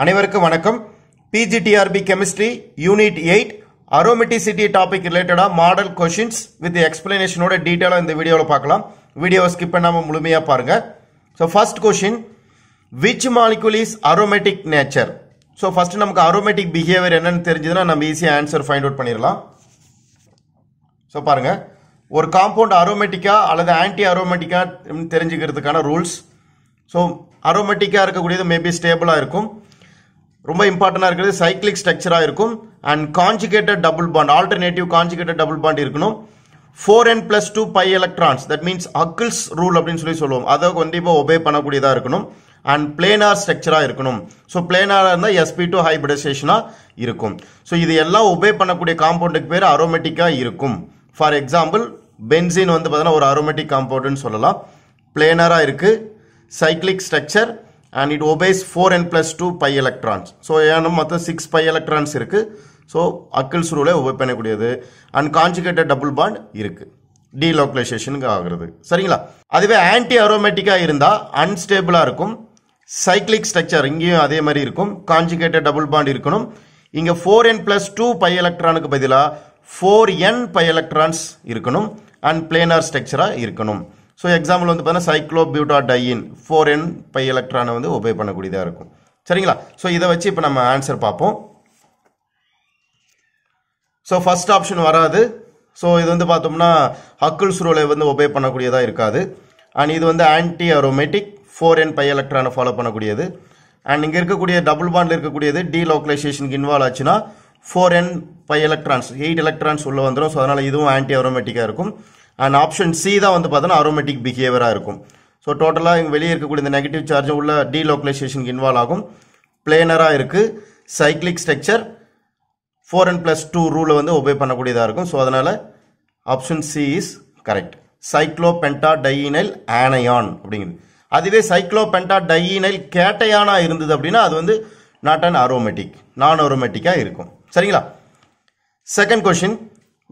அனைவருக்கும் வணக்கம். PGTRB Chemistry Unit 8 Aromaticity topic related model questions with the explanation ஓட டீடைலா இந்த வீடியோல பார்க்கலாம். வீடியோவை ஸ்கிப் பண்ணாம முழுமையா பாருங்க. So first question, which molecule is aromatic nature? So first நமக்கு aromatic behavior என்னன்னு தெரிஞ்சதுனா நம்ம ஈஸியா ஆன்சர் ஃபைண்ட் அவுட் பண்ணிரலாம். So பாருங்க, ஒரு காம்பவுண்ட் அரோமேட்டிக்கா அல்லது ஆன்டி அரோமேட்டிக்கா தெரிஞ்சுக்கிறதுக்கான ரூல்ஸ். ஸோ அரோமேட்டிக்கா இருக்கக்கூடியது மேபி ஸ்டேபிளா இருக்கும், ரொம்ப இம்பார்ட்டண்டா இருக்கிறது சைக்ளிக் ஸ்ட்ரக்சரா இருக்கும், and conjugated double bond, alternative conjugated double bond இருக்கணும். 4n+2 pi electrons, that means Huckel's rule அப்படின்னு சொல்லுவோம், அதை கண்டிப்பா ஒபே பண்ணக்கூடியதா இருக்கணும். அண்ட் பிளேனார் ஸ்ட்ரக்சரா இருக்கணும். ஸோ பிளேனாரா இருந்தால் sp2 ஹைபிரிடைசேஷனா இருக்கும். ஸோ இது எல்லாம் ஒபே பண்ணக்கூடிய காம்பவுண்டுக்கு பேர் அரோமேட்டிக்கா இருக்கும். ஃபார் எக்ஸாம்பிள் பென்சீன் வந்து பார்த்தீங்கன்னா ஒரு அரோமேட்டிக் காம்பவுண்டுன்னு சொல்லலாம். பிளேனரா இருக்கு, cyclic structure, and it obeys 4n+2 pi electrons. So ஏன்னா மொத்தம் 6 pi electrons இருக்கு. ஸோ Huckel's rule ஒபே பண்ணக்கூடியது. அண்ட் கான்ஜுகேட்டட் டபுள் பாண்ட் இருக்கு, டீலோக்கலைசேஷனுக்கு ஆகுறது. சரிங்களா? அதுவே ஆன்டி அரோமேட்டிக்கா இருந்தா அன்ஸ்டேபிளா இருக்கும். சைக்ளிக் ஸ்ட்ரக்சர் இங்கேயும் அதே மாதிரி இருக்கும், கான்ஜுகேட்டட் டபுள் பாண்ட் இருக்கணும். இங்க 4n+2 pi electronக்கு பதிலா 4n pi electrons இருக்கணும் அண்ட் பிளேனார் ஸ்ட்ரக்சரா இருக்கணும். ஸோ எக்ஸாம்பிள் வந்து பார்த்தீங்கன்னா சைக்ளோபியூட்டாடையின் 4n pi எலக்ட்ரானை வந்து ஒபே பண்ணக்கூடியதாக இருக்கும். சரிங்களா? ஸோ இதை வச்சு இப்போ நம்ம ஆன்சர் பார்ப்போம். ஸோ ஃபர்ஸ்ட் ஆப்ஷன் வராது. ஸோ இது வந்து பார்த்தோம்னா Huckel's ரூலை வந்து ஒபே பண்ணக்கூடியதாக இருக்காது. அண்ட் இது வந்து ஆன்டி அரோமேட்டிக் 4n pi எலக்ட்ரானை ஃபாலோ பண்ணக்கூடியது. அண்ட் இங்கே இருக்கக்கூடிய டபுள் பாண்டில் இருக்கக்கூடியது டீலோக்கலைசேஷனுக்கு இன்வால்வ் ஆச்சுன்னா 4n pi எலக்ட்ரான்ஸ் 8 எலக்ட்ரான்ஸ் உள்ள வந்துடும். ஸோ அதனால் இதுவும் ஆன்டி அரோமேட்டிக்காக இருக்கும். அண்ட் ஆப்ஷன் சி தான் வந்து பார்த்தோன்னா அரோமேட்டிக் பிஹேவியராக இருக்கும். ஸோ டோட்டலாக இங்கே வெளியே இருக்கக்கூடிய இந்த நெகட்டிவ் சார்ஜும் உள்ள டீலோக்கலைசேஷனுக்கு இன்வால்வ் ஆகும். பிளேனராக இருக்குது, சைக்ளிக் ஸ்ட்ரக்சர், 4n+2 ரூலை வந்து ஒபே பண்ணக்கூடியதாக இருக்கும். ஸோ அதனால் ஆப்ஷன் சி இஸ் கரெக்ட். சைக்ளோபென்டாடையீனைல் ஆனையான் அப்படிங்கிறது. அதுவே சைக்ளோபென்டாடையீனைல் கேட்டையானா இருந்தது அப்படின்னா அது வந்து நாட் அன் அரோமேட்டிக், நான் அரோமேட்டிக்காக இருக்கும். சரிங்களா? Second question,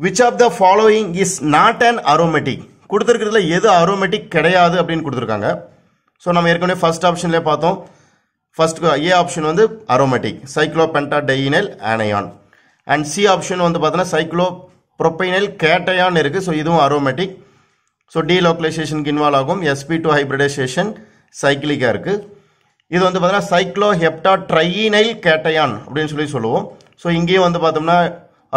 which of the following is not an aromatic? கொடுத்திருக்கிறதுல எது அரோமேட்டிக் கிடையாது அப்படின்னு கொடுத்துருக்காங்க. ஸோ நம்ம ஏற்கனவே ஃபர்ஸ்ட் ஆப்ஷன்லேயே பார்த்தோம். ஃபர்ஸ்ட் ஏ ஆப்ஷன் வந்து அரோமேட்டிக், சைக்ளோபென்டாடையீனைல் ஆனையான். அண்ட் சி ஆப்ஷன் வந்து பார்த்தோன்னா சைக்ளோப்ரோபைனைல் கேட்டையான் இருக்குது. ஸோ இதுவும் அரோமேட்டிக். ஸோ டீலோக்கலைசேஷனுக்கு இன்வால்வ் ஆகும், sp2 ஹைபிரிடைசேஷன் சைக்ளிக்காக இருக்குது. இது வந்து பார்த்தீங்கன்னா சைக்ளோஹெப்டாட்ரையீனைல் கேட்டையான் அப்படின்னு சொல்லுவோம். ஸோ இங்கேயும் வந்து பார்த்தோம்னா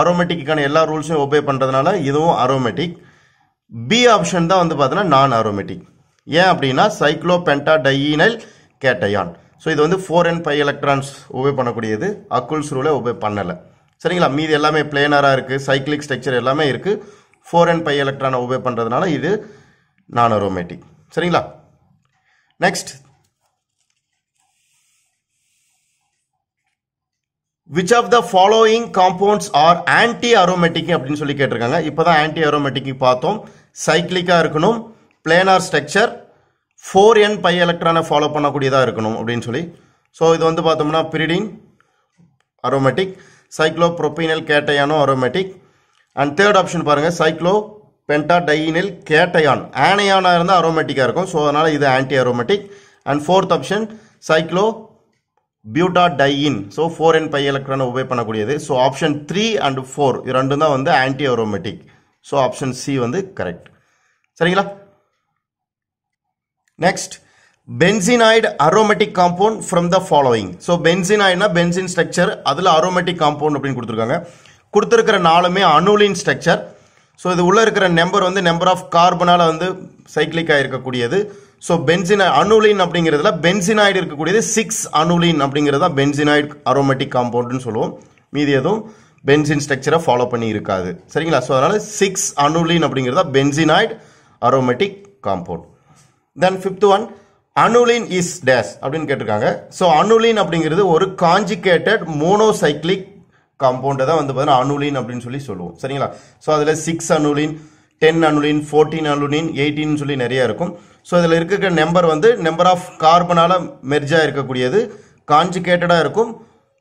அரோமேட்டிக்கான எல்லா ரூல்ஸும் ஒபே பண்ணுறதுனால இதுவும் அரோமேட்டிக். பி ஆப்ஷன் தான் வந்து பார்த்தீங்கன்னா நான் அரோமேட்டிக். ஏன் அப்படின்னா சைக்ளோபென்டாடையீனைல் கேட்டையான். ஸோ இது வந்து 4n pi எலக்ட்ரான்ஸ் ஒபே பண்ணக்கூடியது, Huckel's ரூலை ஒபே பண்ணலை. சரிங்களா? மீது எல்லாமே பிளேனராக இருக்குது, சைக்ளிக் ஸ்ட்ரக்சர் எல்லாமே இருக்குது. 4n pi எலக்ட்ரானை ஒபே பண்ணுறதுனால இது நான் அரோமேட்டிக். சரிங்களா? Next, which of the following compounds are anti-aromatic அப்படின்னு சொல்லி கேட்டிருக்காங்க. இப்போதான் ஆன்டி அரோமேட்டிக் பார்த்தோம். சைக்ளிக்கா இருக்கணும், பிளேனார் ஸ்ட்ரக்சர், 4n pi எலக்ட்ரானை ஃபாலோ பண்ணக்கூடியதாக இருக்கணும் அப்படின்னு சொல்லி. ஸோ இது வந்து பார்த்தோம்னா பிரிடின் அரோமேட்டிக், சைக்ளோப்ரோபைனைல் கேட்டையானும் அரோமேட்டிக். அண்ட் தேர்ட் ஆப்ஷன் பாருங்க, சைக்ளோபென்டாடையீனைல் கேட்டையான் ஆனையானா இருந்தால் அரோமேட்டிக்காக இருக்கும். ஸோ அதனால இது anti aromatic. And fourth option cyclobutadiene, so 4n pi எலக்ட்ரானை ஒபே பண்ணக்கூடியது. ஸோ ஆப்ஷன் 3 அண்ட் 4 இது ரெண்டும் தான் வந்து anti aromatic. So option C வந்து கரெக்ட். சரிங்களா? Next, benzenoid aromatic compound from the following. So பென்சினாய்டுனா பென்சின் ஸ்ட்ரக்சர், அதில் அரோமேட்டிக் காம்பவுண்ட் அப்படின்னு கொடுத்துருக்காங்க. கொடுத்துருக்கிற நாலுமே அனுலின் ஸ்ட்ரக்சர். ஸோ இது உள்ள இருக்கிற நம்பர் வந்து நம்பர் ஆஃப் கார்பனால வந்து சைக்ளிக்காக இருக்கக்கூடியது. ஸோ அனுலின் அப்படிங்கிறதுல பென்சினாய்டு இருக்கக்கூடியது 6 அனுலின் அப்படிங்கிறது தான் பென்சினாய்டு அரோமேட்டிக் காம்பவுண்ட்னு சொல்லுவோம். மீதி எதுவும் பென்சின் ஸ்ட்ரக்சரை ஃபாலோ பண்ணி இருக்காது. சரிங்களா? ஸோ அதனால 6 அனுலின் அப்படிங்கிறதா benzenoid aromatic compound. Then fifth one, annulene is dash அப்படின்னு கேட்டிருக்காங்க. ஸோ அனுலின் அப்படிங்கிறது ஒரு கான்ஜுகேட்டட் மோனோசைக்ளிக் காம்பவுண்டை தான் வந்து பார்த்தீங்கன்னா அனுலின் அப்படின்னு சொல்லி சொல்லுவோம். சரிங்களா? ஸோ அதில் 6 அனுலின், 10 அனுலின், 14 அனுலின், 18 சொல்லி நிறைய இருக்கும். ஸோ இதில் இருக்கிற நம்பர் வந்து நம்பர் ஆஃப் கார்பனால மெர்ஜாக இருக்கக்கூடியது, கான்ஜுகேட்டடாக இருக்கும்,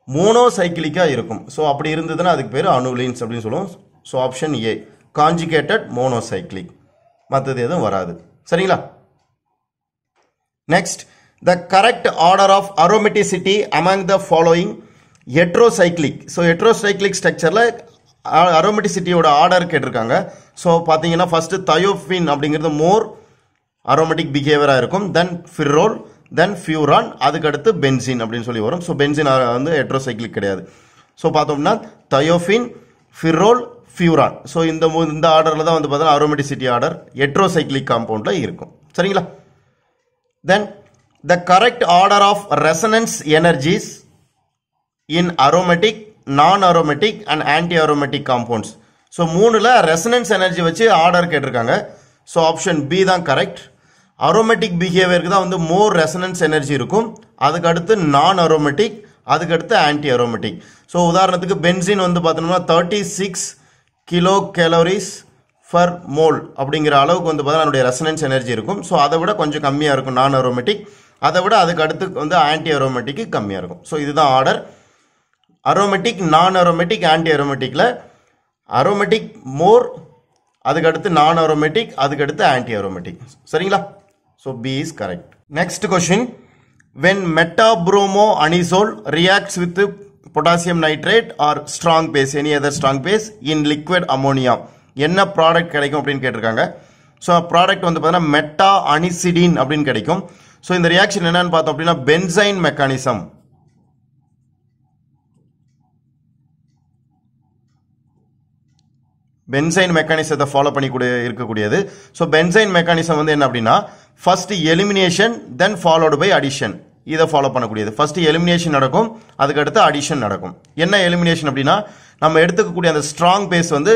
மோனோசைக்கிளிக்காக இருக்கும். ஸோ அப்படி இருந்ததுன்னா அதுக்கு பேர் அனுலின்ஸ் அப்படின்னு சொல்லுவோம். So option A conjugated monocyclic. மற்றது எதுவும் வராது. சரிங்களா? நெக்ஸ்ட், the correct order of aromaticity among the following heterocyclic. So heterocyclic ஸ்ட்ரக்சரில் அரோமேட்டிசிட்டியோட ஆர்டர் கேட்டிருக்காங்க. ஸோ பார்த்தீங்கன்னா ஃபர்ஸ்ட் தயோஃபின் அப்படிங்கிறது மோர் அரோமேட்டிக் பிஹேவியராக இருக்கும். தென் ஃபிரோல், தென் ஃபியூரான், அதுக்கடுத்து பென்சின் அப்படின்னு சொல்லி வரும். ஸோ பென்சின் வந்து ஹெட்ரோசைக்ளிக் கிடையாது. ஸோ பார்த்தோம்னா தயோஃபின், ஃபிரோல், ஃபியூரான். ஸோ இந்த ஆர்டரில் தான் வந்து பார்த்தீங்கன்னா அரோமேட்டிசிட்டி ஆர்டர் ஹெட்ரோசைக்ளிக் காம்பவுண்டில் இருக்கும். சரிங்களா? தென் the correct order of resonance energies in aromatic, non-aromatic and anti-aromatic compounds. So மூணுல ரெசனன்ஸ் எனர்ஜி வச்சு ஆர்டர் கேட்டிருக்காங்க. ஸோ ஆப்ஷன் பி தான் கரெக்ட். அரோமேட்டிக் பிஹேவியருக்கு தான் வந்து மோர் ரெசனன்ஸ் எனர்ஜி இருக்கும். அதுக்கு அடுத்து நான் அரோமேட்டிக், அதுக்கு அடுத்து ஆன்டி அரோமேட்டிக். ஸோ உதாரணத்துக்கு பென்சின் வந்து பார்த்தோம்னா 36 கிலோ கேலோரிஸ் ஃபர் மோல் அப்படிங்கிற அளவுக்கு வந்து பார்த்தீங்கன்னா அதனுடைய ரெசனன்ஸ் எனர்ஜி இருக்கும். ஸோ அதை விட கொஞ்சம் கம்மியாக இருக்கும் நான் அரோமேட்டிக். அதை விட அதுக்கு அடுத்து வந்து ஆன்டி அரோமேட்டிக்கு கம்மியாக இருக்கும். ஸோ இதுதான் order. Aromatic, non aromatic, anti அரோமேட்டிக்கில் அரோமேட்டிக் மோர், அதுக்கு அடுத்து நான் அரோமேட்டிக், அதுக்கு அடுத்து ஆன்டி அரோமேட்டிக். சரிங்களா? So B is correct. Next question, when metabromoanisole reacts with potassium nitrate or strong base, any other strong base in liquid ammonia, என்ன product கிடைக்கும் அப்படின்னு கேட்டிருக்காங்க. ஸோ ப்ராடக்ட் வந்து பார்த்தீங்கன்னா மெட்டா அனிசிடின் அப்படின்னு கிடைக்கும். ஸோ இந்த ரியாக்ஷன் என்னன்னு பார்த்தோம் அப்படின்னா பென்சைன் மெக்கானிசம். பென்சைன் மெக்கானிசத்தை ஃபாலோ பண்ணி இருக்கக்கூடியது. ஸோ பென்சைன் மெக்கானிசம் வந்து என்ன அப்படின்னா first elimination, then followed by addition. இதை ஃபாலோ பண்ணக்கூடியது. ஃபர்ஸ்ட் எலிமினேஷன் நடக்கும், அதுக்கு அடுத்து அடிஷன் நடக்கும். என்ன எலிமினேஷன் அப்படின்னா நம்ம எடுத்துக்கக்கூடிய அந்த ஸ்ட்ராங் பேஸ் வந்து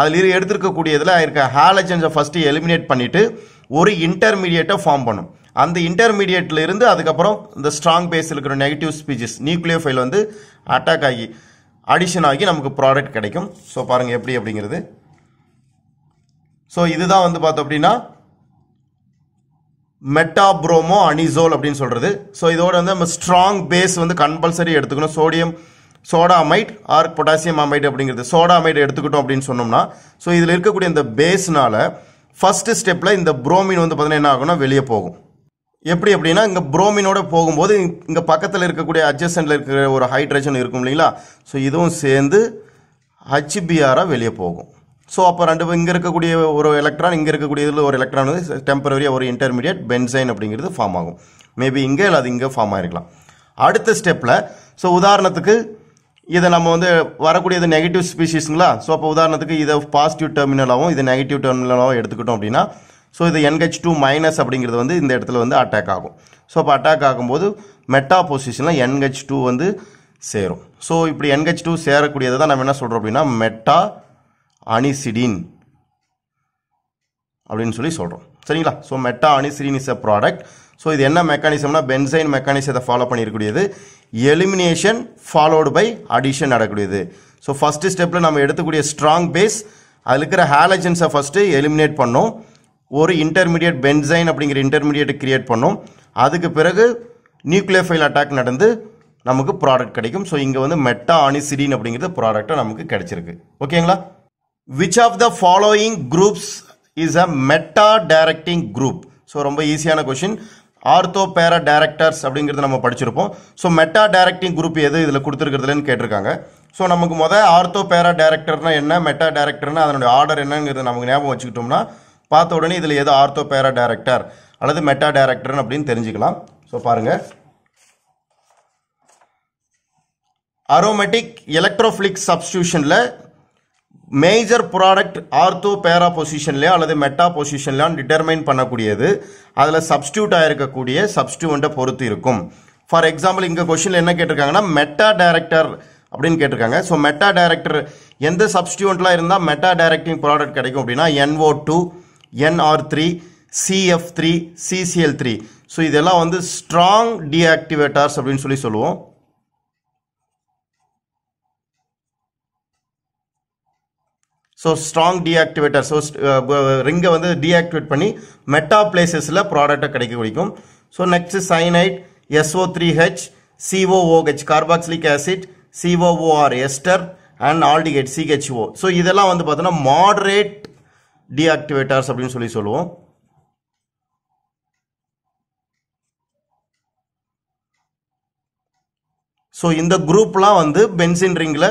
அதில் எடுத்துருக்கக்கூடியதில் இருக்க ஹாலஜன்ஸை ஃபர்ஸ்ட் எலிமினேட் பண்ணிட்டு ஒரு இன்டர்மீடியேட்டை ஃபார்ம் பண்ணும். அந்த இன்டர்மீடியேட்ல இருந்து அதுக்கப்புறம் இந்த ஸ்ட்ராங் பேஸ் இருக்கிற நெகட்டிவ் ஸ்பீச்சஸ் நியூக்ளியோஃபைல் வந்து அட்டாக் ஆகி அடிஷன் ஆகி நமக்கு ப்ராடக்ட் கிடைக்கும். ஸோ பாருங்க எப்படி அப்படிங்கிறது. ஸோ இதுதான் வந்து பார்த்தோம் அப்படின்னா மெட்டாப்ரோமோ அனிசோல் அப்படின்னு சொல்றது. ஸோ இதோட வந்து நம்ம ஸ்ட்ராங் பேஸ் வந்து கம்பல்சரி எடுத்துக்கணும். Sodium soda amide R potassium amide அப்படிங்கிறது. சோடா அமைட் எடுத்துக்கிட்டோம் அப்படின்னு சொன்னோம்னா ஸோ இதில் இருக்கக்கூடிய இந்த பேஸ்னால ஃபர்ஸ்ட் ஸ்டெப்ல இந்த புரோமின் வந்து பார்த்தீங்கன்னா என்ன ஆகும்னா வெளியே போகும். எப்படி அப்படின்னா இங்கே புரோமினோட போகும்போது இங்கே பக்கத்தில் இருக்கக்கூடிய அட்ஜஸ்டன்ட்ல இருக்கிற ஒரு ஹைட்ரஜன் இருக்கும் இல்லைங்களா? ஸோ இதுவும் சேர்ந்து HBr வெளியே போகும். ஸோ அப்போ ரெண்டு இங்கே இருக்கக்கூடிய ஒரு எலக்ட்ரான், இங்கே இருக்கக்கூடிய இதில் ஒரு எலக்ட்ரான் வந்து டெம்பரரியாக ஒரு இன்டர்மீடியட் பென்சைன் அப்படிங்கிறது ஃபார்ம் ஆகும். மேபி இங்கே இல்லை அது இங்கே ஃபார்ம் ஆகிருக்கலாம். அடுத்த ஸ்டெப்பில் ஸோ உதாரணத்துக்கு இதை நம்ம வந்து வரக்கூடியது நெகட்டிவ் ஸ்பீஷீஸுங்களா? ஸோ அப்போ உதாரணத்துக்கு இதை பாசிட்டிவ் டெர்மினலாகவும் இதை நெகட்டிவ் டெர்மினலாகவும் எடுத்துக்கிட்டோம் அப்படின்னா ஸோ இது NH2 மைனஸ் அப்படிங்கிறது வந்து இந்த இடத்துல வந்து அட்டாக் ஆகும். ஸோ அப்போ அட்டாக் ஆகும்போது மெட்டா பொசிஷனில் NH2 வந்து சேரும். ஸோ இப்படி NH2 சேரக்கூடியதை தான் நம்ம என்ன சொல்கிறோம் அப்படின்னா மெட்டா அனிசிடின் அப்படின்னு சொல்லி சொல்கிறோம். சரிங்களா? So meta anisidine is a product. So இது என்ன மெக்கானிசம்னா பென்சைன் மெக்கானிசத்தை ஃபாலோ பண்ணியிருக்கூடியது. எலிமினேஷன் ஃபாலோடு பை அடிஷன் நடக்கூடியது. ஸோ ஃபர்ஸ்ட் ஸ்டெப்பில் நம்ம எடுத்துக்கூடிய ஸ்ட்ராங் பேஸ் அதில் இருக்கிற ஹாலஜன்ஸை ஃபர்ஸ்ட் எலிமினேட் பண்ணோம். ஒரு இன்டர்மீடியட் பென்சைன் அப்படிங்கிற இன்டர்மீடியட் கிரியேட் பண்ணோம். அதுக்கு பிறகு நியூக்ளியோஃபைல் அட்டாக் நடந்து நமக்கு ப்ராடக்ட் கிடைக்கும். ஸோ இங்கே வந்து மெட்டா அனிசிடின் அப்படிங்கிறது ப்ராடக்டாக நமக்கு கிடைச்சிருக்கு. ஓகேங்களா? Which of the following groups is a meta directing group? So ரொம்ப ஈஸியான கொஸ்டின். ஆர்த்தோ பேரா டைரக்டர்ஸ் அப்படிங்கிறது நம்ம படிச்சிருப்போம். ஸோ மெட்டா டைரக்டிங் குரூப் எது இதில் கொடுத்துருக்கிறதுலன்னு கேட்டிருக்காங்க. ஸோ நமக்கு முதல் ஆர்த்தோ பேரா டைரக்டர்னா என்ன, மெட்டா டைரக்டர்னா அதனுடைய ஆர்டர் என்னங்கிறது நமக்கு ஞாபகம் வச்சுக்கிட்டோம்னா பார்த்த உடனே இதில் எது ஆர்த்தோ பேரா டைரக்டர் அல்லது மெட்டா டைரக்டர் அப்படின்னு தெரிஞ்சுக்கலாம். ஸோ பாருங்க, அரோமேட்டிக் எலக்ட்ரோஃபிலிக் சப்ஸ்டியூஷனில் மேஜர் ப்ராடக்ட் ஆர்த்தோ பேரா பொசிஷன்லையோ அல்லது மெட்டா பொசிஷன்லையோ டிட்டர்மைன் பண்ணக்கூடியது அதில் சப்ஸ்டியூட் ஆகிருக்கக்கூடிய சப்ஸ்டியூவண்ட்டை பொறுத்து இருக்கும். ஃபார் எக்ஸாம்பிள் இங்கே கொஸ்டினில் என்ன கேட்டிருக்காங்கன்னா மெட்டா டைரக்டர் அப்படின்னு கேட்டிருக்காங்க. ஸோ மெட்டா டைரக்டர் எந்த சப்ஸ்டியூவண்ட்லாம் இருந்தால் மெட்டா டைரக்டிங் ப்ராடக்ட் கிடைக்கும் அப்படின்னா NO2, NR3, CF3, CCl3. So இதெல்லாம் வந்து ஸ்ட்ராங் டீஆக்டிவேட்டர்ஸ் அப்படின்னு சொல்லி சொல்லுவோம். So strong deactivator. ஸோ ரிங்கை வந்து டீஆக்டிவேட் பண்ணி மெட்டா பிளேசஸில் ப்ராடக்டை கிடைக்க கிடைக்கும். So next cyanide, SO3H, COOH carboxylic acid, COOR ester and aldehyde CHO. So இதெல்லாம் வந்து பார்த்தோன்னா மாடரேட் டீஆக்டிவேட்டர்ஸ் அப்படின்னு சொல்லி சொல்லுவோம். ஸோ இந்த குரூப்லாம் வந்து பென்சின் ரிங்கில்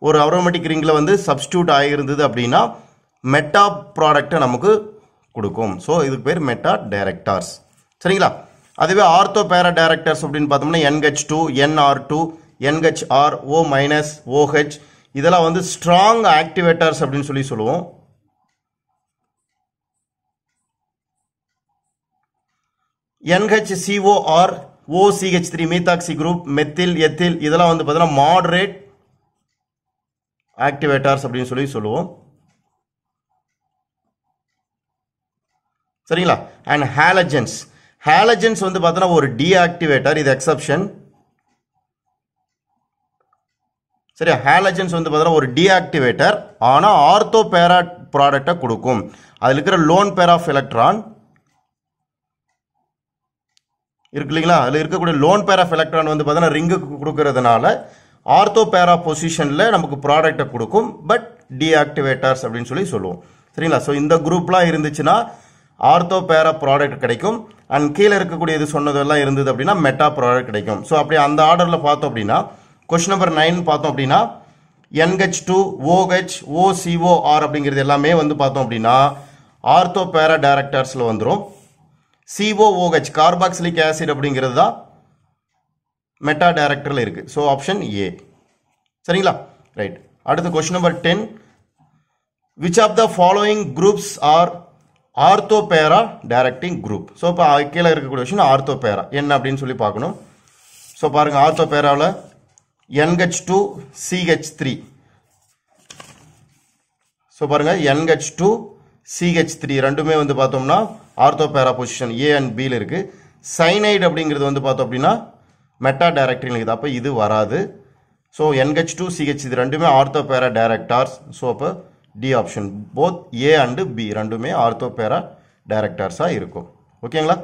ஒரு அரோமேட்டிக் ரிங்கில் வந்து சப்ஸ்டியூட் ஆகியிருந்தது அப்படின்னா மெட்டா ப்ராடக்டை நமக்கு கொடுக்கும். ஸோ இதுக்கு பேர் மெட்டா டைரக்டர்ஸ். சரிங்களா? அதுவே ஆர்த்தோ பேரா டைரக்டர்ஸ் அப்படின்னு பார்த்தோம்னா NH2, NR2, NHR, O-, OH இதெல்லாம் வந்து ஸ்ட்ராங் ஆக்டிவேட்டர்ஸ் அப்படின்னு சொல்லி சொல்லுவோம். NHCOR, OCH3 methoxy group, methyl, ethyl இதெல்லாம் வந்து பார்த்தீங்கன்னா மாடரேட் ஆக்டிவேட்டர்ஸ் அப்படின்னு சொல்லி சொல்லுவோம். சரிங்களா? அண்ட் ஹாலஜன்ஸ் வந்து பார்த்தோன்னா ஒரு டீஆக்டிவேட்டர், இது எக்ஸப்ஷன். சரியா? ஹாலஜன்ஸ் வந்து பார்த்தோன்னா ஒரு டீஆக்டிவேட்டர், ஆனால் ஆர்த்தோ பேரா ப்ராடக்டை கொடுக்கும். அதில் இருக்கிற லோன் பேர் ஆஃப் எலக்ட்ரான் இருக்கு இல்லைங்களா? அதில் இருக்கக்கூடிய லோன் பேர் ஆஃப் எலக்ட்ரான் வந்து பார்த்தோன்னா ரிங்குக்கு கொடுக்கறதுனால ஆர்த்தோ பேரா பொசிஷனில் நமக்கு ப்ராடக்டை கொடுக்கும். பட் டீஆக்டிவேட்டர்ஸ் அப்படின்னு சொல்லி சொல்லுவோம். சரிங்களா? ஸோ இந்த குரூப்லாம் இருந்துச்சுன்னா ஆர்த்தோ பேரா ப்ராடக்ட் கிடைக்கும். அண்ட் கீழே இருக்கக்கூடிய இது சொன்னதெல்லாம் இருந்தது அப்படின்னா மெட்டா ப்ராடக்ட் கிடைக்கும். ஸோ அப்படி அந்த ஆர்டரில் பார்த்தோம் அப்படின்னா கொஸ்டின் நம்பர் 9 பார்த்தோம் அப்படின்னா NH2, OH, OCOR அப்படிங்கிறது எல்லாமே வந்து பார்த்தோம் அப்படின்னா ஆர்த்தோ பேரா டைரக்டர்ஸில் வந்துடும். COOH கார்பாக்சிலிக் ஆசிட் அப்படிங்கிறது தான் மெட்டா டைரக்டரில் இருக்குது. ஸோ ஆப்ஷன் ஏ. சரிங்களா? ரைட். அடுத்து question number 10, which of the following groups are ortho பேரா டைரக்டிங் குரூப்? ஸோ இப்போ கீழே இருக்கக்கூடிய விஷயம் ஆர்த்தோ பேரா என்ன அப்படின்னு சொல்லி பார்க்கணும். ஸோ பாருங்க, ஆர்த்தோ பேராவில் NH2, CH3. ஸோ பாருங்க, NH2, CH3 ரெண்டுமே வந்து பார்த்தோம்னா ஆர்த்தோ பேரா பொசிஷன் A and Bல இருக்கு. சைனைடு அப்படிங்கிறது வந்து பார்த்தோம் அப்படின்னா மெட்டா டைரக்டரிங் இருக்குது. அப்போ இது வராது. ஸோ NH2, CH இது ரெண்டுமே ஆர்த்தோ பேரா டைரக்டர்ஸ். ஸோ அப்போ D option, both A and B ரெண்டுமே ஆர்த்தோ பேரா டைரக்டர்ஸாக இருக்கும். ஓகேங்களா?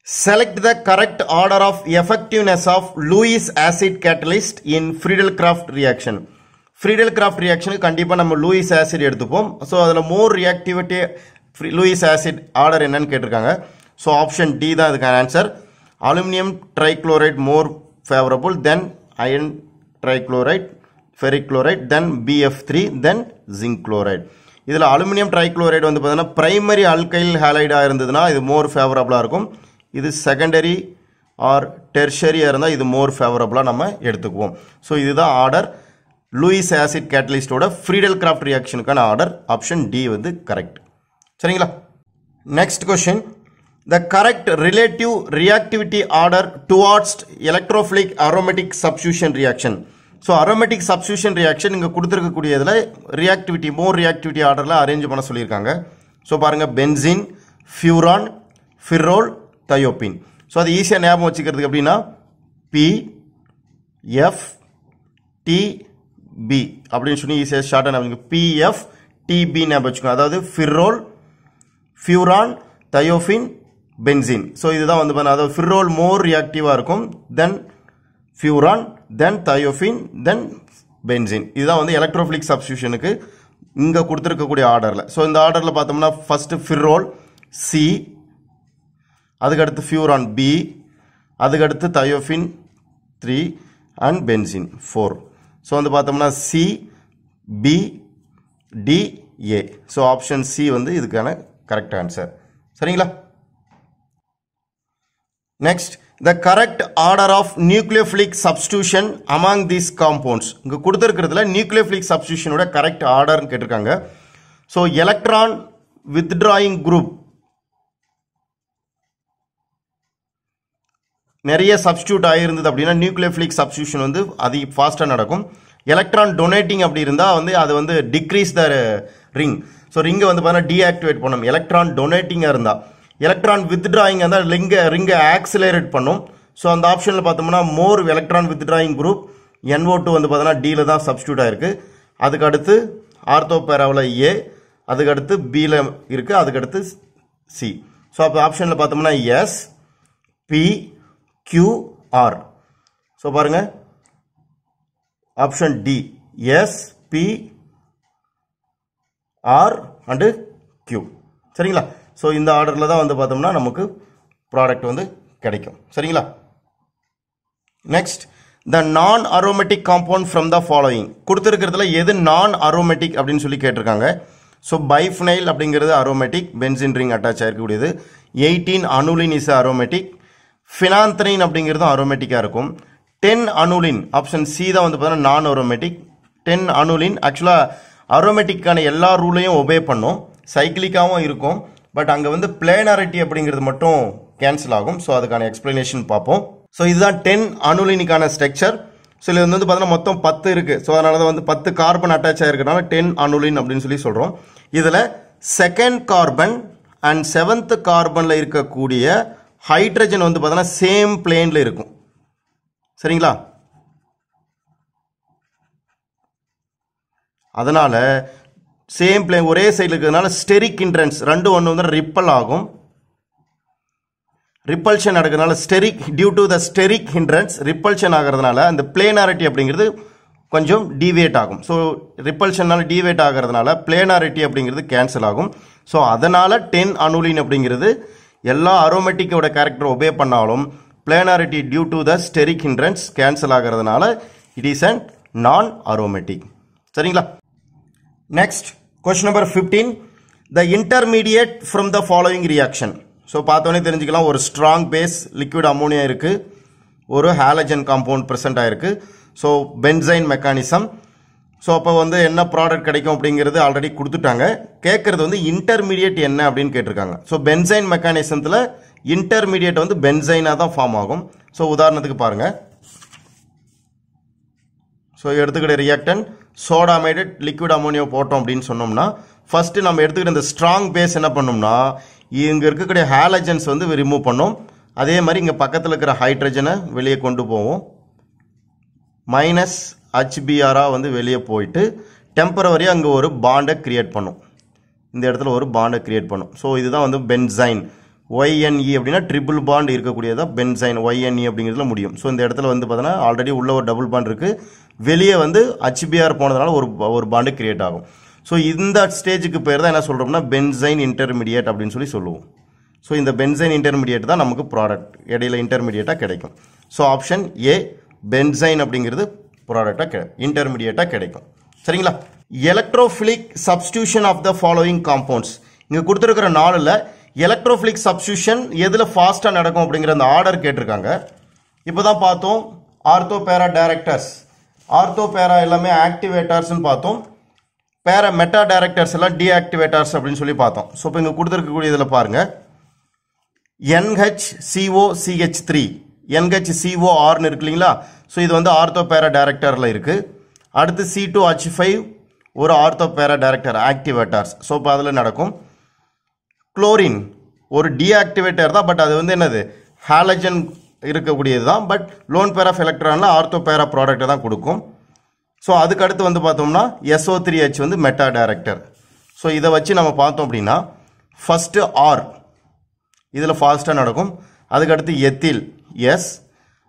Select the correct order of effectiveness of Lewis acid catalyst in Friedel Crafts reaction. Friedel Crafts ரியாக்ஷனுக்கு கண்டிப்பாக நம்ம லூயிஸ் ஆசிட் எடுத்துப்போம். ஸோ அதில் more reactivity Lewis acid order என்னன்னு கேட்டிருக்காங்க. ஸோ ஆப்ஷன் டி தான் இதுக்கான answer. Aluminium trichloride more favourable then iron trichloride, ferric chloride, then BF3, then zinc chloride. இதில் அலுமினியம் ட்ரைக்ளோரைடு வந்து பார்த்தீங்கன்னா பிரைமரி அல்கைல் ஹேலைடாக இருந்ததுன்னா இது மோர் ஃபேவரபுளாக இருக்கும். இது செகண்டரி ஆர் டெர்ஷரியாக இருந்தால் இது மோர் ஃபேவரபுளாக நம்ம எடுத்துக்குவோம். ஸோ இதுதான் ஆர்டர். லூயிஸ் ஆசிட் கேட்டலிஸ்டோட ஃப்ரீடல்-கிராஃப்ட் ரியாக்ஷனுக்கான ஆர்டர் ஆப்ஷன் டி வந்து கரெக்ட். சரிங்களா? Next question, the correct relative reactivity order towards electrophilic aromatic substitution reaction. So aromatic substitution reaction இங்கே கொடுத்துருக்கக்கூடியதில் ரியாக்டிவிட்டி மோர் ரியாக்டிவிட்டி ஆர்டரில் அரேஞ்ச் பண்ண சொல்லியிருக்காங்க. ஸோ பாருங்கள், பென்சின், ஃபியூரான், ஃபிரோல், தயோபின். ஸோ அது ஈஸியாக ஞாபகம் வச்சுக்கிறதுக்கு எப்படின்னா PFTB அப்படின்னு சொல்லி ஈஸியாக ஷார்ட்டாக ஞாபகம், PFTB ஞாபகம் வச்சுக்கோங்க. அதாவது ஃபிரோல், ஃபியூரான், தயோபின், பென்சின். ஸோ இதுதான் வந்து பார்த்தா அதாவது ஃபிரோல் மோர் ரியாக்டிவாக இருக்கும், தென் ஃபியூரான், தென் தயோபின், தென் பென்சின். இதுதான் வந்து எலக்ட்ரோஃபிலிக் சப்ஸ்டியூஷனுக்கு இங்கே கொடுத்துருக்கக்கூடிய ஆர்டரில். ஸோ இந்த ஆர்டரில் பார்த்தோம்னா ஃபஸ்ட்டு ஃபிரோல் C, அதுக்கடுத்து ஃபியூரான் B, அதுக்கடுத்து தயோபின் 3 அண்ட் பென்சின் 4. ஸோ வந்து பார்த்தோம்னா C, B, D, A. So option C வந்து இதுக்கான கரெக்ட் ஆன்சர். சரிங்களா? நெக்ஸ்ட், the correct order of nucleophilic substitution among these compounds. இங்க கொடுத்திருக்கிறதுல nucleophilic substitutionோட கரெக்ட் ஆர்டர்னு கேட்டிருக்காங்க. ஸோ எலக்ட்ரான் வித்ட்ராயிங் குரூப் நிறைய சப்ஸ்டியூட் ஆகியிருந்தது அப்படின்னா நியூக்ளியோஃபிலிக் சப்ஸ்டியூஷன் வந்து அது ஃபாஸ்ட்டாக நடக்கும். எலக்ட்ரான் டொனேட்டிங் அப்படி இருந்தால் வந்து அது வந்து டிக்ரீஸ் த ரிங். ஸோ ரிங்கை வந்து பார்த்தீங்கன்னா டீஆக்டிவேட் பண்ணும். எலக்ட்ரான் டொனேட்டிங்காக இருந்தால், எலக்ட்ரான் வித்ட்ராயிங் இருந்தால் ரிங்கை ஆக்சிலரேட் பண்ணும். ஸோ அந்த ஆப்ஷனில் பார்த்தோம்னா மோர் எலக்ட்ரான் வித்ட்ராயிங் குரூப் NO2 வந்து பார்த்தோன்னா டியில் தான் சப்ஸ்டியூட் ஆயிருக்கு. அதுக்கடுத்து ஆர்த்தோ பேராவில் A, அதுக்கடுத்து Bயில் இருக்குது, அதுக்கடுத்து C. ஸோ அப்போ ஆப்ஷனில் பார்த்தோம்னா S, P, Q, R. So பாருங்க, option D S, P, R and Q. சரிங்களா? ஸோ இந்த ஆர்டரில் தான் வந்து பார்த்தோம்னா நமக்கு ப்ராடக்ட் வந்து கிடைக்கும். சரிங்களா? Next, the non aromatic compound from the following. கொடுத்துருக்கிறதுல எது நான் அரோமேட்டிக் அப்படின்னு சொல்லி கேட்டிருக்காங்க. ஸோ பைஃபனைல் அப்படிங்கிறது அரோமேட்டிக், பென்சின் ரிங் அட்டாச் ஆகிருக்கக்கூடியது. 18 அனுலின் இஸ் அரோமேட்டிக். ஃபினாந்த்ரைன் அப்படிங்கிறதும் அரோமேட்டிக்காக இருக்கும். 10 அனுலின் ஆப்ஷன் சி தான் வந்து பார்த்தீங்கன்னா நான் அரோமேட்டிக். 10 அனுலின் ஆக்சுவலாக அரோமேட்டிக்கான எல்லா ரூலையும் ஒபே பண்ணும், சைக்கிளிக்காகவும் இருக்கும். பட் அங்கே வந்து பிளேனாரிட்டி அப்படிங்கிறது மட்டும் கேன்சல் ஆகும். ஸோ அதுக்கான எக்ஸ்பிளனேஷன் பார்ப்போம். ஸோ இதுதான் 10 அனுலினுக்கான ஸ்ட்ரக்சர். ஸோ இது வந்து பார்த்தீங்கன்னா மொத்தம் 10 இருக்குது. ஸோ அதனால தான் வந்து 10 கார்பன் அட்டாச் ஆகிருக்கிறதுனால 10 அனுலின் அப்படின்னு சொல்லி சொல்கிறோம். இதில் செகண்ட் கார்பன் அண்ட் 7th கார்பனில் இருக்கக்கூடிய ஹைட்ரஜன் வந்து பார்த்தீங்கன்னா சேம் பிளேனில் இருக்கும். சரிங்களா? அதனால சேம் பிளேன் ஒரே சைடில் இருக்கிறதுனால ஸ்டெரிக் ஹிண்ட்ரன்ஸ் ரெண்டு ஒன்று வந்து ரிப்பல் ஆகும். ரிப்பல்ஷன் நடக்கிறதுனால steric due to the steric hindrance repulsion ஆகிறதுனால அந்த பிளேனாரிட்டி அப்படிங்கிறது கொஞ்சம் டீவியேட் ஆகும். ஸோ ரிப்பல்ஷனால் டீவியேட் ஆகிறதுனால பிளேனாரிட்டி அப்படிங்கிறது கேன்சல் ஆகும். ஸோ அதனால் 10 அனுலின் அப்படிங்கிறது எல்லா அரோமேட்டிக்கோட கேரக்டர் ஒபே பண்ணாலும் planarity due to the steric hindrance cancel ஆகிறதுனால it is and non aromatic. சரிங்களா? Next question number 15. The intermediate from the following reaction. So பார்த்தோன்னே தெரிஞ்சுக்கலாம், ஒரு ஸ்ட்ராங் பேஸ் லிக்விட் அமோனியா இருக்குது, ஒரு ஹாலஜன் காம்பவுண்ட் ப்ரெசென்ட் ஆகிருக்கு. So benzyne mechanism. So அப்போ வந்து என்ன ப்ராடக்ட் கிடைக்கும் அப்படிங்கிறது ஆல்ரெடி கொடுத்துட்டாங்க. கேட்குறது வந்து இன்டர்மீடியேட் என்ன அப்படின்னு கேட்டிருக்காங்க. ஸோ பென்சைன் மெக்கானிசத்தில் இன்டர்மீடியேட் வந்து பென்சைனாக தான் ஃபார்ம் ஆகும். ஸோ உதாரணத்துக்கு பாருங்கள். ஸோ எடுத்துக்கிட்ட ரியாக்டன் சோடாமைடட் லிக்விட் அமோனியா போட்டோம் அப்படின்னு சொன்னோம்னா ஃபஸ்ட்டு நம்ம எடுத்துக்கிட்ட இந்த ஸ்ட்ராங் பேஸ் என்ன பண்ணோம்னா இங்கே இருக்கக்கூடிய ஹாலஜன்ஸ் வந்து ரிமூவ் பண்ணோம். அதே மாதிரி இங்கே பக்கத்தில் இருக்கிற ஹைட்ரஜனை வெளியே கொண்டு போவோம். மைனஸ் HBRஆ வந்து வெளியே போயிட்டு டெம்பரவரியாக அங்கே ஒரு பாண்டை கிரியேட் பண்ணும். இந்த இடத்துல ஒரு பாண்டை கிரியேட் பண்ணும். ஸோ இதுதான் வந்து பென்சைன். YNE அப்படின்னா ட்ரிபிள் பாண்ட் இருக்கக்கூடியதான் பென்சைன். YNE அப்படிங்கிறதுல முடியும். ஸோ இந்த இடத்துல வந்து பார்த்தீங்கன்னா ஆல்ரெடி உள்ள ஒரு டபுள் பாண்ட் இருக்குது, வெளியே வந்து HBR போனதுனால ஒரு பாண்டு கிரியேட் ஆகும். ஸோ இந்த ஸ்டேஜுக்கு பேர் தான் என்ன சொல்கிறோம்னா பென்சைன் இன்டர்மீடியேட் அப்படின்னு சொல்லி சொல்லுவோம். ஸோ இந்த பென்சைன் இன்டர்மீடியேட் தான் நமக்கு ப்ராடக்ட் இடையில இன்டர்மீடியேட்டாக கிடைக்கும். ஸோ ஆப்ஷன் ஏ பென்சைன் அப்படிங்கிறது ப்ராடக்டாக இன்டர்மீடியேட்டாக கிடைக்கும். சரிங்களா? Electrophilic substitution of the following compounds. இங்கே கொடுத்துருக்கிற நாளில் எலக்ட்ரோஃபிலிக் சப்ஸ்டியூஷன் எதில் ஃபாஸ்ட்டாக நடக்கும் அப்படிங்கிற அந்த ஆர்டர் கேட்டிருக்காங்க. இப்போ தான் பார்த்தோம் ஆர்த்தோபேரா டைரக்டர்ஸ், ஆர்த்தோபேரா எல்லாமே ஆக்டிவேட்டர்ஸ்ன்னு பார்த்தோம். பேரா மெட்டா டைரக்டர்ஸ் எல்லாம் டீஆக்டிவேட்டர்ஸ் அப்படின்னு சொல்லி பார்த்தோம். ஸோ இப்போ இங்கே கொடுத்துருக்கக்கூடிய இதில் பாருங்கள் NHCOCH3 NHCORனு இருக்கு இல்லைங்களா? ஸோ இது வந்து ஆர்த்தோபேரா டைரக்டரில் இருக்குது. அடுத்து C2H5 ஒரு ஆர்த்தோபேரா டைரக்டர் ஆக்டிவேட்டர்ஸ். ஸோ இப்போ அதில் நடக்கும். குளோரின் ஒரு டீஆக்டிவேட்டர் தான், பட் அது வந்து என்னது ஹாலஜன் இருக்கக்கூடியது தான், பட் லோன் பேர் ஆஃப் எலக்ட்ரானில் ஆர்த்தோபேரா ப்ராடக்டை தான் கொடுக்கும். ஸோ அதுக்கு அடுத்து வந்து பார்த்தோம்னா SO3H வந்து மெட்டா டைரக்டர். ஸோ இதை வச்சு நம்ம பார்த்தோம் அப்படின்னா ஃபஸ்ட்டு ஆர் இதில் ஃபாஸ்ட்டாக நடக்கும். அதுக்கடுத்து எத்தில் எஸ்,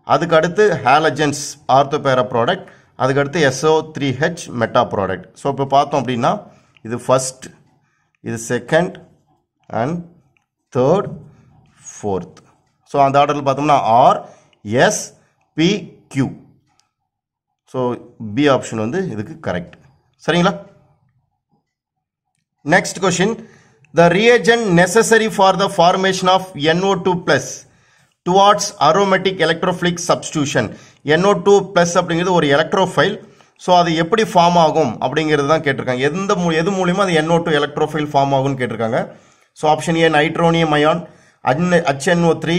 அதுக்கடுத்து ஹாலஜன்ஸ் ஆர்த்தோபேரா ப்ராடக்ட், அதுக்கடுத்து SO3H மெட்டா ப்ராடக்ட். ஸோ இப்போ பார்த்தோம் அப்படின்னா இது ஃபஸ்ட், இது second and third, fourth. So அந்த ஆர்டரில் பார்த்தோம்னா R S P Q. So B option வந்து இதுக்கு கரெக்ட். சரிங்களா? Next question. The reagent necessary for the formation of NO2+ towards aromatic electrophilic substitution. NO2+ அப்படிங்கிறது ஒரு எலக்ட்ரோஃபைல். ஸோ அது எப்படி ஃபார்ம் ஆகும் அப்படிங்கிறது தான் கேட்டிருக்காங்க. எது மூலியமாக அது NO2 எலக்ட்ரோஃபைல் ஃபார்ம் ஆகும்னு கேட்டிருக்காங்க. So option A nitronium ion, HNO3,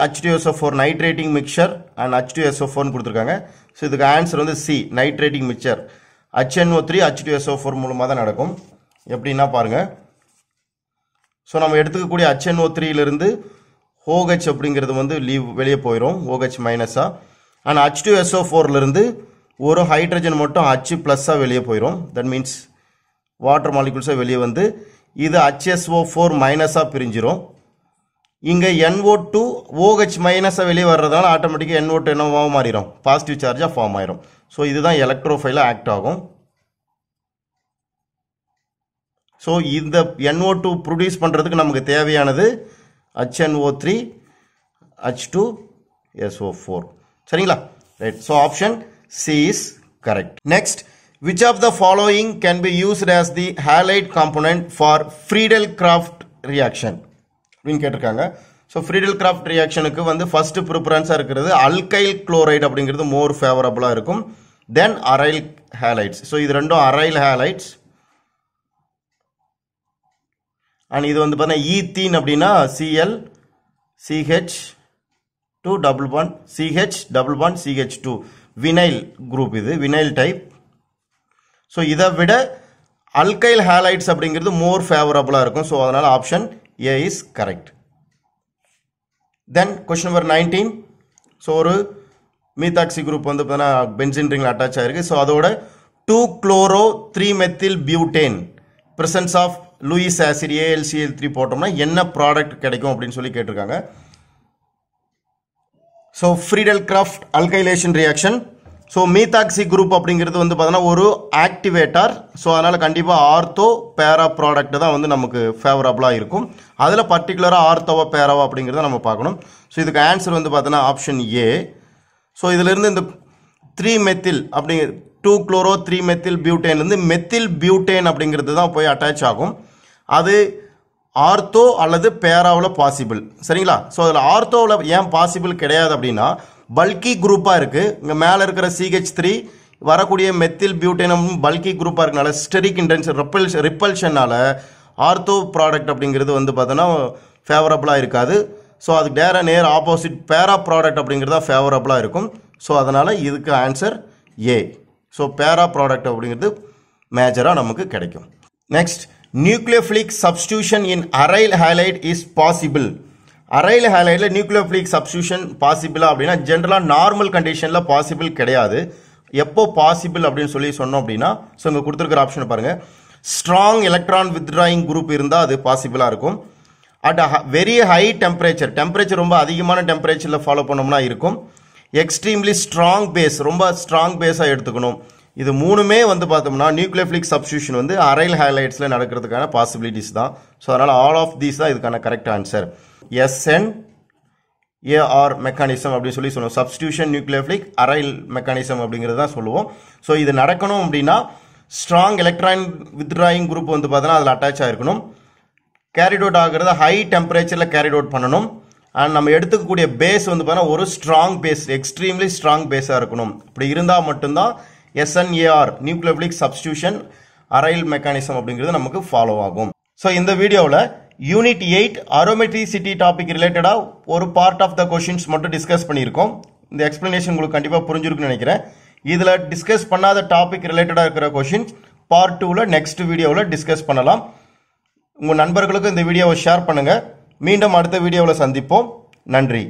H2SO4 nitrating mixture and H2SO4 கொடுத்துருக்காங்க. ஸோ இதுக்கு ஆன்சர் வந்து C nitrating mixer. HNO3 H2SO4 மூலமாக தான் நடக்கும். எப்படின்னா பாருங்கள். ஸோ நம்ம எடுத்துக்கக்கூடிய HNO3லிருந்து OH அப்படிங்கிறது வந்து வெளியே போயிடும், OH மைனஸாக. அண்ட் H2SO4லிருந்து ஒரு ஹைட்ரஜன் மட்டும் H+ வெளியே போயிடும். தட் மீன்ஸ் வாட்டர் மாலிகுல்ஸாக வெளியே வந்து இது HSO4 மைனஸாக பிரிஞ்சிடும். இங்கே NO2 OH மைனஸாக வெளியே வர்றதுனால ஆட்டோமேட்டிக்காக NO2 என்னவாக மாறிடும், பாசிட்டிவ் சார்ஜாக ஃபார்ம் ஆயிரும். ஸோ இதுதான் எலக்ட்ரோஃபைலாக ஆக்ட் ஆகும். ஸோ இந்த NO2 ப்ரொடியூஸ் பண்ணுறதுக்கு நமக்கு தேவையானது HNO3 H2SO4 சரிங்களா right so option C is correct. Next, which of the following can be used as the halide component for Friedel-Crafts reaction அப்படின்னு கேட்டிருக்காங்க. ஸோ Friedel-Crafts reactionக்கு வந்து ஃபர்ஸ்ட் ப்ரிஃபரன்ஸாக இருக்கிறது அல்கைல் குளோரைடு அப்படிங்கிறது மோர் ஃபேவரபுளாக இருக்கும். தென் அரைல் ஹேலைட்ஸ். ஸோ இது ரெண்டும் aryl halides. And இது வந்து பார்த்தீங்கன்னா ஈத்தீன் அப்படின்னா Cl CH2 double bond CH double bond CH2 vinyl group இது வினைல் டைப். ஸோ இதை விட அல்கைல் ஹேலைட்ஸ் அப்படிங்கிறது மோர் ஃபேவரபுளாக இருக்கும். ஸோ அதனால் option A is correct. Then question number 19. So ஒரு மீத்தாக்சி குரூப் வந்து பார்த்தீங்கன்னா பென்சின் ரிங்கில் அட்டாச் ஆயிருக்கு. ஸோ அதோட 2-chloro-3-methyl-butane presence of Lewis acid AlCl3 போட்டோம்னா என்ன ப்ராடக்ட் கிடைக்கும் அப்படின்னு சொல்லி கேட்டிருக்காங்க. So Friedel-Crafts alkylation reaction. So methoxy group அப்படிங்கிறது வந்து பார்த்தீங்கன்னா ஒரு ஆக்டிவேட்டர். ஸோ அதனால் கண்டிப்பாக ஆர்த்தோ பேரா ப்ராடக்ட் தான் வந்து நமக்கு ஃபேவரபுளாக இருக்கும். அதில் பர்டிகுலராக ஆர்த்தோவா பேராவா அப்படிங்கிறத நம்ம பார்க்கணும். ஸோ இதுக்கு ஆன்சர் வந்து பார்த்தீங்கன்னா ஆப்ஷன் ஏ. ஸோ இதிலிருந்து இந்த 3-methyl அப்படிங்கிற 2-chloro-3-methyl-butane மெத்தில் பியூட்டேன் அப்படிங்கிறது தான் போய் அட்டாச் ஆகும். அது ஆர்த்தோ அல்லது பேராவில் பாசிபிள் சரிங்களா. ஸோ அதில் ஆர்த்தோவில் ஏன் பாசிபிள் கிடையாது அப்படின்னா பல்கி குரூப்பாக இருக்குது. இங்கே மேலே இருக்கிற CH3 வரக்கூடிய மெத்தில் பியூட்டேனும் பல்கி குரூப்பாக இருக்கனால ஸ்டெரிக் இன்டென்ஷன் ரிப்பல்ஷனால் ஆர்த்தோ ப்ராடக்ட் அப்படிங்கிறது வந்து பார்த்தோன்னா ஃபேவரபுளாக இருக்காது. ஸோ அதுக்கு நேர் ஆப்போசிட் பேரா ப்ராடக்ட் அப்படிங்கிறது தான் ஃபேவரபுளாக இருக்கும். ஸோ அதனால் இதுக்கு answer A. So para product அப்படிங்கிறது மேஜராக நமக்கு கிடைக்கும். Next, nucleophilic substitution in aryl halide is possible. Aryl ஹேலைடில் நியூக்ளியோஃபிலிக் சப்ஸ்டியூஷன் பாசிபிளா அப்படின்னா ஜென்ரலாக நார்மல் கண்டிஷனில் பாசிபிள் கிடையாது. எப்போ பாசிபிள் அப்படின்னு சொல்லி சொன்னோம் அப்படின்னா ஸோ இங்கே கொடுத்துருக்கிற ஆப்ஷனை பாருங்கள். ஸ்ட்ராங் எலக்ட்ரான் வித்ட்ராயிங் குரூப் இருந்தால் அது பாசிபிளாக இருக்கும். அட் வெரி ஹை டெம்பரேச்சர் ரொம்ப அதிகமான டெம்பரேச்சரில் ஃபாலோ பண்ணோம்னா இருக்கும். எக்ஸ்ட்ரீம்லி ஸ்ட்ராங் பேஸ் ரொம்ப ஸ்ட்ராங் பேஸாக எடுத்துக்கணும். இது மூணுமே வந்து பார்த்தோம்னா நியூக்ளியோஃபிலிக் சப்ஸ்டியூஷன் வந்து அரைல் ஹேலைட்ஸில் நடக்கிறதுக்கான பாசிபிலிட்டிஸ் தான். ஸோ அதனால் ஆல் ஆஃப் தீஸ் தான் இதுக்கான கரெக்ட் ஆன்சர். SNAR மெக்கானிசம் அப்படின்னு சொல்லி சொல்லுவோம். சப்ஸ்டியூஷன் நியூக்ளியோஃபிலிக் அரைல் மெக்கானிசம் அப்படிங்கிறது தான் சொல்லுவோம். ஸோ இது நடக்கணும் அப்படின்னா ஸ்ட்ராங் எலக்ட்ரான் வித்ட்ராயிங் குரூப் வந்து பார்த்தோன்னா அதில் அட்டாச் ஆகிருக்கணும். கேரிட் அவுட் ஆகிறத ஹை டெம்பரேச்சரில் கேரிட் அவுட் பண்ணணும். அண்ட் நம்ம எடுத்துக்கக்கூடிய பேஸ் வந்து பார்த்தீங்கன்னா ஒரு ஸ்ட்ராங் பேஸ் எக்ஸ்ட்ரீம்லி ஸ்ட்ராங் பேஸாக இருக்கணும். இப்படி இருந்தால் மட்டும்தான் SNAR nucleophilic substitution aryl mechanism அப்படிங்கிறது நமக்கு ஃபாலோ ஆகும். ஸோ இந்த வீடியோவில் யூனிட் 8 அரோமெட்ரிசிட்டி டாபிக் ரிலேட்டடாக ஒரு பார்ட் ஆஃப் த கொஷின்ஸ் மட்டும் டிஸ்கஸ் பண்ணியிருக்கோம். இந்த எக்ஸ்பிளனேஷன் உங்களுக்கு கண்டிப்பாக புரிஞ்சிருக்குன்னு நினைக்கிறேன். இதில் டிஸ்கஸ் பண்ணாத டாபிக் ரிலேட்டடாக இருக்கிற கொஷின்ஸ் பார்ட் 2ல் நெக்ஸ்ட் வீடியோவில் டிஸ்கஸ் பண்ணலாம். உங்கள் நண்பர்களுக்கு இந்த வீடியோவை ஷேர் பண்ணுங்கள். மீண்டும் அடுத்த வீடியோவில் சந்திப்போம். நன்றி.